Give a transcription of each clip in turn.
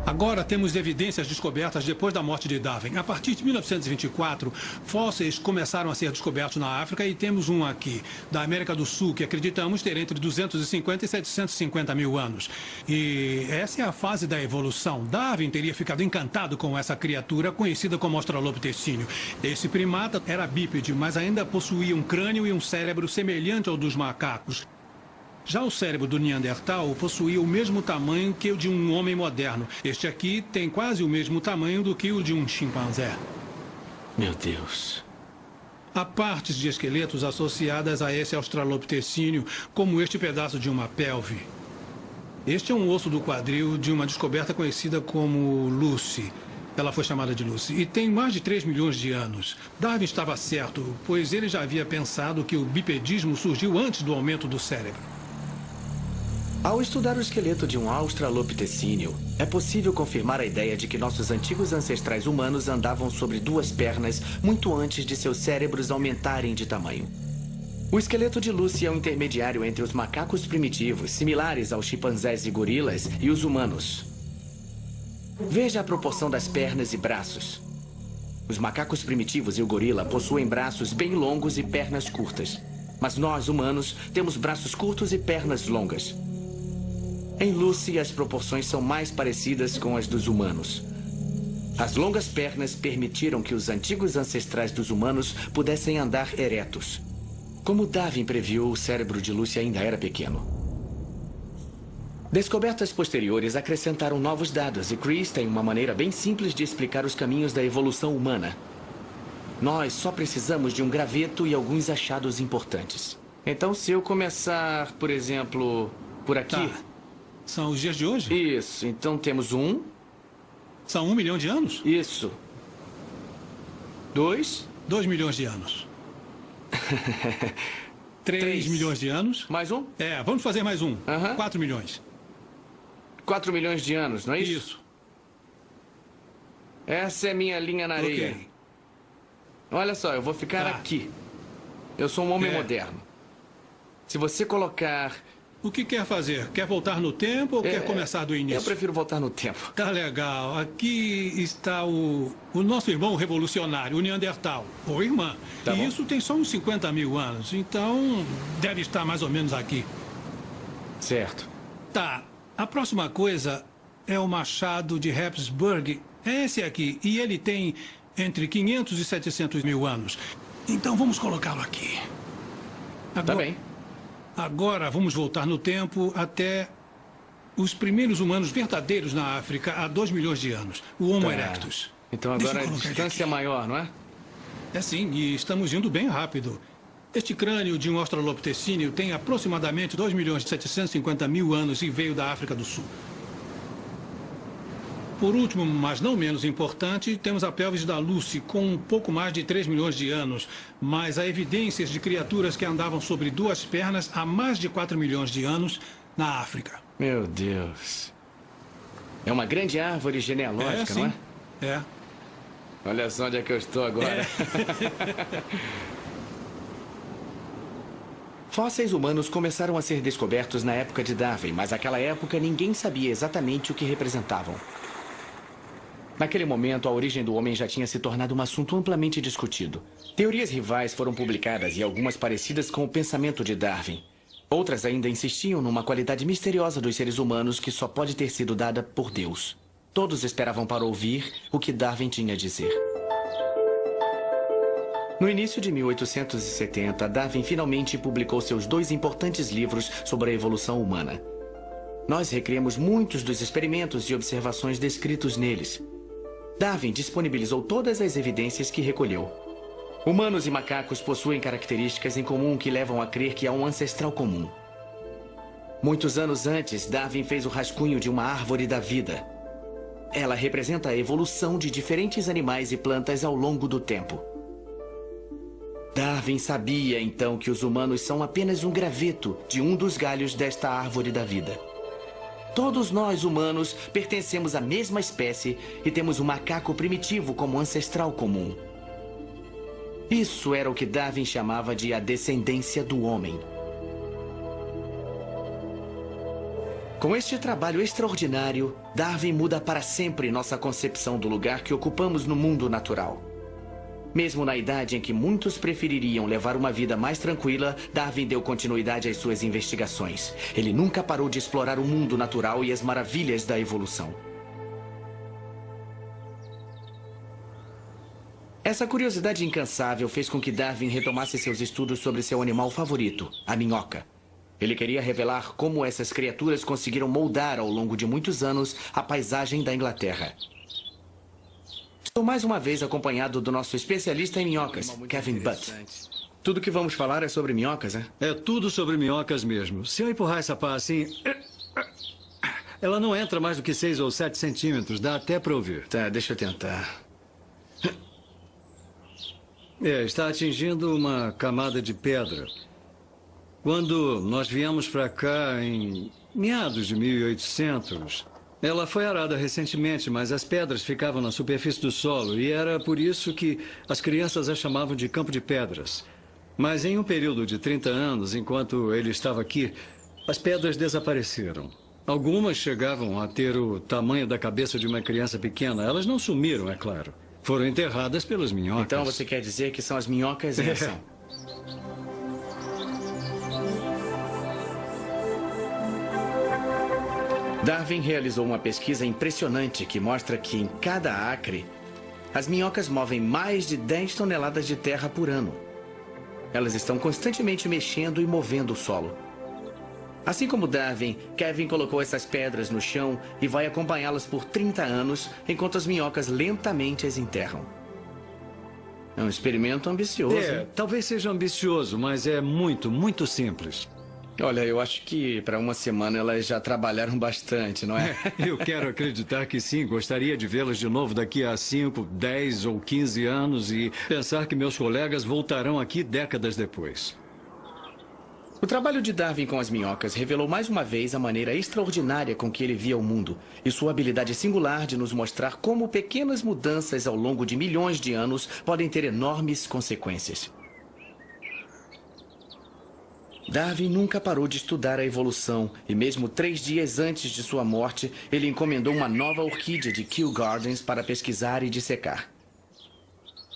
Agora temos evidências descobertas depois da morte de Darwin. A partir de 1924, fósseis começaram a ser descobertos na África e temos um aqui, da América do Sul, que acreditamos ter entre 250 e 750 mil anos. E essa é a fase da evolução. Darwin teria ficado encantado com essa criatura conhecida como Australopithecínio. Esse primata era bípede, mas ainda possuía um crânio e um cérebro semelhante ao dos macacos. Já o cérebro do Neandertal possuía o mesmo tamanho que o de um homem moderno. Este aqui tem quase o mesmo tamanho do que o de um chimpanzé. Meu Deus. Há partes de esqueletos associadas a esse australopithecínio, como este pedaço de uma pelve. Este é um osso do quadril de uma descoberta conhecida como Lucy. Ela foi chamada de Lucy e tem mais de 3 milhões de anos. Darwin estava certo, pois ele já havia pensado que o bipedismo surgiu antes do aumento do cérebro. Ao estudar o esqueleto de um australopithecínio, é possível confirmar a ideia de que nossos antigos ancestrais humanos andavam sobre duas pernas muito antes de seus cérebros aumentarem de tamanho. O esqueleto de Lucy é um intermediário entre os macacos primitivos, similares aos chimpanzés e gorilas, e os humanos. Veja a proporção das pernas e braços. Os macacos primitivos e o gorila possuem braços bem longos e pernas curtas. Mas nós, humanos, temos braços curtos e pernas longas. Em Lucy, as proporções são mais parecidas com as dos humanos. As longas pernas permitiram que os antigos ancestrais dos humanos pudessem andar eretos. Como Darwin previu, o cérebro de Lucy ainda era pequeno. Descobertas posteriores acrescentaram novos dados e Chris tem uma maneira bem simples de explicar os caminhos da evolução humana. Nós só precisamos de um graveto e alguns achados importantes. Então, se eu começar, por exemplo, por aqui... Tá. São os dias de hoje? Isso. Então temos um. São 1 milhão de anos? Isso. 2. 2 milhões de anos. 3 milhões de anos. Mais um? É, vamos fazer mais um. 4 milhões. 4 milhões de anos, não é isso? Isso. Essa é minha linha na areia. Ok. Olha só, eu vou ficar aqui. Eu sou um homem moderno. Se você colocar... O que quer fazer? Quer voltar no tempo ou quer começar do início? Eu prefiro voltar no tempo. Tá legal. Aqui está o nosso irmão revolucionário, o Neandertal. Ou irmã. Tá bom. Isso tem só uns 50 mil anos. Então, deve estar mais ou menos aqui. Certo. Tá. A próxima coisa é o machado de Hapsburg. É esse aqui. E ele tem entre 500 e 700 mil anos. Então, vamos colocá-lo aqui. Agora... Tá bem. Agora vamos voltar no tempo até os primeiros humanos verdadeiros na África há 2 milhões de anos. O Homo erectus. Então agora a distância é maior, não é? É sim, e estamos indo bem rápido. Este crânio de um australopithecínio tem aproximadamente 2 milhões e 750 mil anos e veio da África do Sul. Por último, mas não menos importante, temos a pelvis da Lucy, com um pouco mais de 3 milhões de anos. Mas há evidências de criaturas que andavam sobre duas pernas há mais de 4 milhões de anos na África. Meu Deus. É uma grande árvore genealógica, sim. não é? É. Olha só onde é que eu estou agora. Fósseis humanos começaram a ser descobertos na época de Darwin, mas naquela época ninguém sabia exatamente o que representavam. Naquele momento, a origem do homem já tinha se tornado um assunto amplamente discutido. Teorias rivais foram publicadas e algumas parecidas com o pensamento de Darwin. Outras ainda insistiam numa qualidade misteriosa dos seres humanos que só pode ter sido dada por Deus. Todos esperavam para ouvir o que Darwin tinha a dizer. No início de 1870, Darwin finalmente publicou seus 2 importantes livros sobre a evolução humana. Nós recriamos muitos dos experimentos e observações descritos neles. Darwin disponibilizou todas as evidências que recolheu. Humanos e macacos possuem características em comum que levam a crer que há um ancestral comum. Muitos anos antes, Darwin fez o rascunho de uma árvore da vida. Ela representa a evolução de diferentes animais e plantas ao longo do tempo. Darwin sabia, então, que os humanos são apenas um graveto de um dos galhos desta árvore da vida. Todos nós, humanos, pertencemos à mesma espécie e temos um macaco primitivo como ancestral comum. Isso era o que Darwin chamava de a descendência do homem. Com este trabalho extraordinário, Darwin muda para sempre nossa concepção do lugar que ocupamos no mundo natural. Mesmo na idade em que muitos prefeririam levar uma vida mais tranquila, Darwin deu continuidade às suas investigações. Ele nunca parou de explorar o mundo natural e as maravilhas da evolução. Essa curiosidade incansável fez com que Darwin retomasse seus estudos sobre seu animal favorito, a minhoca. Ele queria revelar como essas criaturas conseguiram moldar ao longo de muitos anos a paisagem da Inglaterra. Estou mais uma vez acompanhado do nosso especialista em minhocas, Kevin Butt. Tudo que vamos falar é sobre minhocas, né? É tudo sobre minhocas mesmo. Se eu empurrar essa pá assim... ela não entra mais do que 6 ou 7 centímetros. Dá até para ouvir. Tá, deixa eu tentar. Está atingindo uma camada de pedra. Quando nós viemos para cá em meados de 1800... ela foi arada recentemente, mas as pedras ficavam na superfície do solo e era por isso que as crianças a chamavam de campo de pedras. Mas em um período de 30 anos, enquanto ele estava aqui, as pedras desapareceram. Algumas chegavam a ter o tamanho da cabeça de uma criança pequena. Elas não sumiram, é claro. Foram enterradas pelas minhocas. Então você quer dizer que são as minhocas em ação? Darwin realizou uma pesquisa impressionante que mostra que em cada acre, as minhocas movem mais de 10 toneladas de terra por ano. Elas estão constantemente mexendo e movendo o solo. Assim como Darwin, Kevin colocou essas pedras no chão e vai acompanhá-las por 30 anos, enquanto as minhocas lentamente as enterram. É um experimento ambicioso. Talvez seja ambicioso, mas é muito, muito simples. Olha, eu acho que para uma semana elas já trabalharam bastante, não é? Eu quero acreditar que sim. Gostaria de vê-las de novo daqui a 5, 10 ou 15 anos e pensar que meus colegas voltarão aqui décadas depois. O trabalho de Darwin com as minhocas revelou mais uma vez a maneira extraordinária com que ele via o mundo e sua habilidade singular de nos mostrar como pequenas mudanças ao longo de milhões de anos podem ter enormes consequências. Darwin nunca parou de estudar a evolução e mesmo 3 dias antes de sua morte, ele encomendou uma nova orquídea de Kew Gardens para pesquisar e dissecar.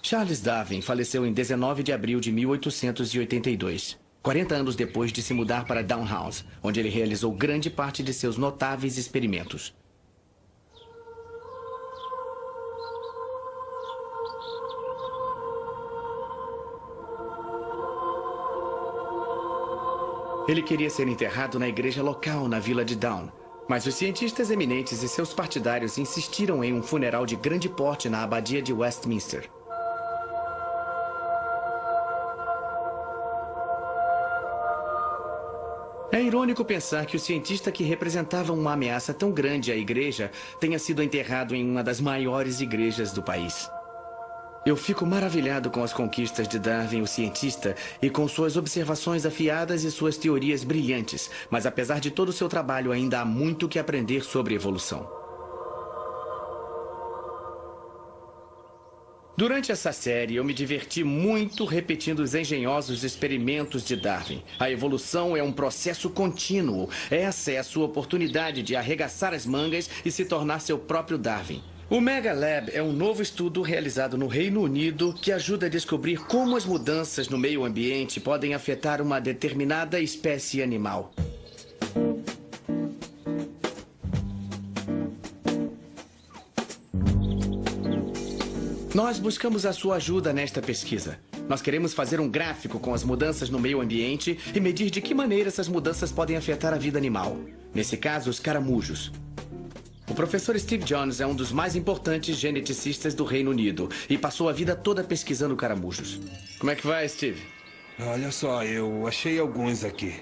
Charles Darwin faleceu em 19 de abril de 1882, 40 anos depois de se mudar para Downhouse, onde ele realizou grande parte de seus notáveis experimentos. Ele queria ser enterrado na igreja local, na vila de Down. Mas os cientistas eminentes e seus partidários insistiram em um funeral de grande porte na abadia de Westminster. É irônico pensar que o cientista que representava uma ameaça tão grande à igreja tenha sido enterrado em uma das maiores igrejas do país. Eu fico maravilhado com as conquistas de Darwin, o cientista, e com suas observações afiadas e suas teorias brilhantes. Mas apesar de todo o seu trabalho, ainda há muito que aprender sobre evolução. Durante essa série, eu me diverti muito repetindo os engenhosos experimentos de Darwin. A evolução é um processo contínuo. Essa é a sua oportunidade de arregaçar as mangas e se tornar seu próprio Darwin. O Mega Lab é um novo estudo realizado no Reino Unido que ajuda a descobrir como as mudanças no meio ambiente podem afetar uma determinada espécie animal. Nós buscamos a sua ajuda nesta pesquisa. Nós queremos fazer um gráfico com as mudanças no meio ambiente e medir de que maneira essas mudanças podem afetar a vida animal. Nesse caso, os caramujos. O professor Steve Jones é um dos mais importantes geneticistas do Reino Unido e passou a vida toda pesquisando caramujos. Como é que vai, Steve? Olha só, eu achei alguns aqui.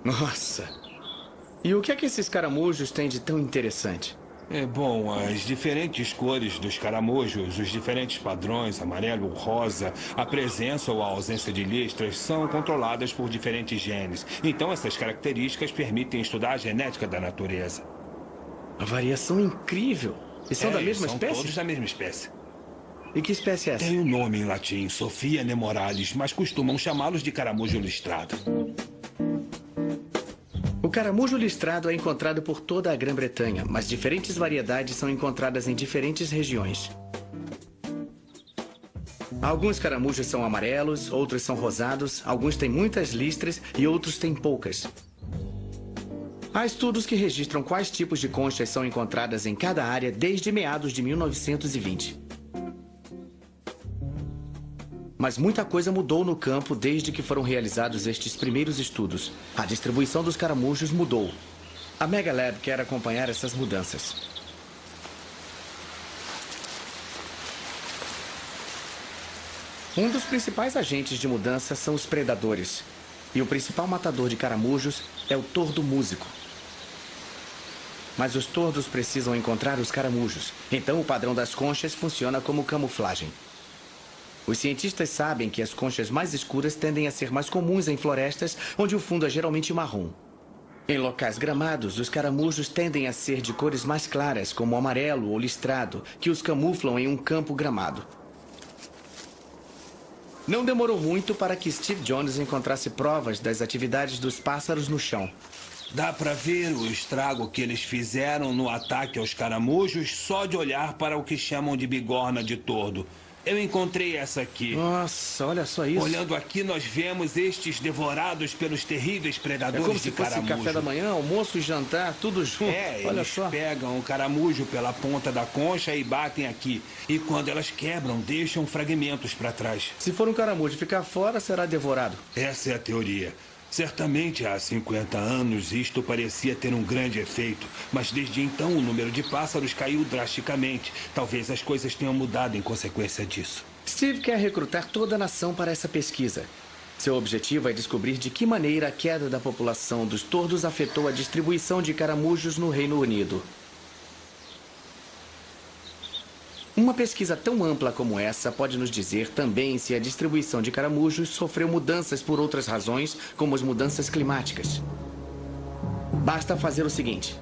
Nossa! E o que é que esses caramujos têm de tão interessante? Bom, as diferentes cores dos caramujos, os diferentes padrões, amarelo, rosa, a presença ou a ausência de listras são controladas por diferentes genes. Então, essas características permitem estudar a genética da natureza. Uma variação incrível. E são da mesma espécie? São todos da mesma espécie. E que espécie é essa? Tem um nome em latim, Sophia nemoralis, mas costumam chamá-los de caramujo listrado. O caramujo listrado é encontrado por toda a Grã-Bretanha, mas diferentes variedades são encontradas em diferentes regiões. Alguns caramujos são amarelos, outros são rosados, alguns têm muitas listras e outros têm poucas. Há estudos que registram quais tipos de conchas são encontradas em cada área desde meados de 1920. Mas muita coisa mudou no campo desde que foram realizados estes primeiros estudos. A distribuição dos caramujos mudou. A Mega Lab quer acompanhar essas mudanças. Um dos principais agentes de mudança são os predadores. E o principal matador de caramujos é o tordo músico. Mas os tordos precisam encontrar os caramujos. Então o padrão das conchas funciona como camuflagem. Os cientistas sabem que as conchas mais escuras tendem a ser mais comuns em florestas, onde o fundo é geralmente marrom. Em locais gramados, os caramujos tendem a ser de cores mais claras, como amarelo ou listrado, que os camuflam em um campo gramado. Não demorou muito para que Steve Jones encontrasse provas das atividades dos pássaros no chão. Dá pra ver o estrago que eles fizeram no ataque aos caramujos só de olhar para o que chamam de bigorna de tordo. Eu encontrei essa aqui. Nossa, olha só isso. Olhando aqui, nós vemos estes devorados pelos terríveis predadores É como se de fosse caramujo. café da manhã, almoço e jantar, tudo junto. Olha Eles só. pegam o caramujo pela ponta da concha e batem aqui. E quando elas quebram, deixam fragmentos para trás. Se for um caramujo ficar fora, será devorado. Essa é a teoria. Certamente há 50 anos isto parecia ter um grande efeito, mas desde então o número de pássaros caiu drasticamente. Talvez as coisas tenham mudado em consequência disso. Steve quer recrutar toda a nação para essa pesquisa. Seu objetivo é descobrir de que maneira a queda da população dos tordos afetou a distribuição de caramujos no Reino Unido. Uma pesquisa tão ampla como essa pode nos dizer também se a distribuição de caramujos sofreu mudanças por outras razões, como as mudanças climáticas. Basta fazer o seguinte: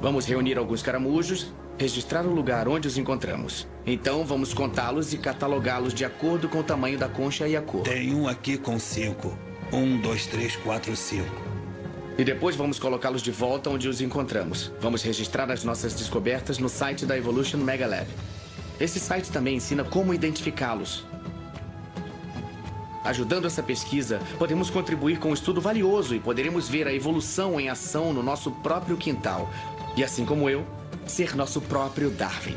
vamos reunir alguns caramujos, registrar o lugar onde os encontramos. Então vamos contá-los e catalogá-los de acordo com o tamanho da concha e a cor. Tem um aqui com 5. 1, 2, 3, 4, 5. E depois vamos colocá-los de volta onde os encontramos. Vamos registrar as nossas descobertas no site da Evolution Mega Lab. Esse site também ensina como identificá-los. Ajudando essa pesquisa, podemos contribuir com um estudo valioso e poderemos ver a evolução em ação no nosso próprio quintal. E assim como eu, ser nosso próprio Darwin.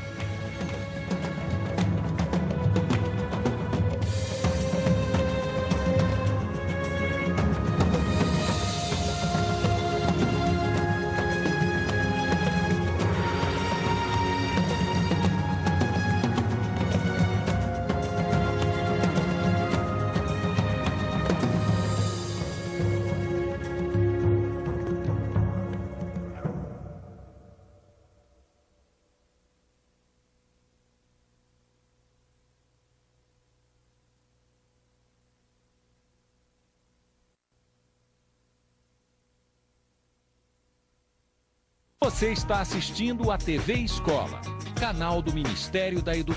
Você está assistindo a TV Escola, canal do Ministério da Educação.